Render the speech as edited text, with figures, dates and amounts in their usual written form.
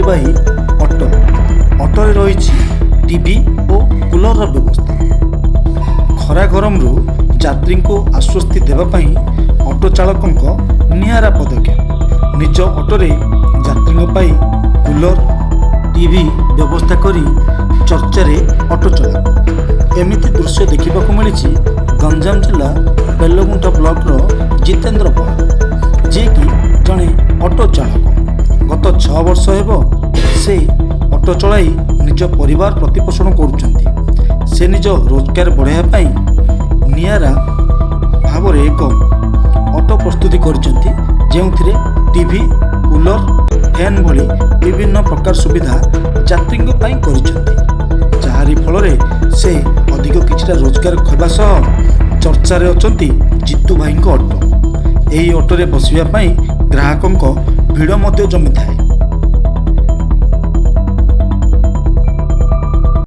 ଯାତ୍ରୀବାହୀ ଅଟୋ। ଅଟୋରେ ରହିଛି ଟିଭି ଓ କୁଲରର ବ୍ୟବସ୍ଥା। ଖରା ଗରମରୁ ଯାତ୍ରୀଙ୍କୁ ଆଶ୍ୱସ୍ତି ଦେବା ପାଇଁ ଅଟୋ ଚାଳକଙ୍କ ନିଆରା ପଦକ୍ଷେପ। ନିଜ ଅଟୋରେ ଯାତ୍ରୀଙ୍କ ପାଇଁ କୁଲର ଟିଭି ବ୍ୟବସ୍ଥା କରି ଚର୍ଚ୍ଚାରେ ଅଟୋ ଚାଳକ। ଏମିତି ଦୃଶ୍ୟ ଦେଖିବାକୁ ମିଳିଛି ଗଞ୍ଜାମ ଜିଲ୍ଲା ବେଲଗୁଣ୍ଠା ବ୍ଲକର ଜିତେନ୍ଦ୍ର ପଡ଼ା, ଯିଏକି ଜଣେ ଅଟୋ ଚାଳକ। ଗତ 6 ବର୍ଷ ହେବ ସେ ଅଟୋ ଚଳାଇ ନିଜ ପରିବାର ପ୍ରତିପୋଷଣ କରୁଛନ୍ତି। ସେ ନିଜ ରୋଜଗାର ବଢ଼ାଇବା ପାଇଁ ନିଆରା ଭାବରେ ଏକ ଅଟୋ ପ୍ରସ୍ତୁତି କରିଛନ୍ତି, ଯେଉଁଥିରେ ଟିଭି, କୁଲର, ଫ୍ୟାନ୍ ଭଳି ବିଭିନ୍ନ ପ୍ରକାର ସୁବିଧା ଯାତ୍ରୀଙ୍କ ପାଇଁ କରିଛନ୍ତି। ଯାହାରି ଫଳରେ ସେ ଅଧିକ କିଛିଟା ରୋଜଗାର ହେବା ସହ ଚର୍ଚ୍ଚାରେ ଅଛନ୍ତି ଜିତୁ ଭାଇଙ୍କ ଅଟୋ। ଏହି ଅଟୋରେ ବସିବା ପାଇଁ ଗ୍ରାହକଙ୍କ ଭିଡ଼ ମଧ୍ୟ ଜମିଥାଏ।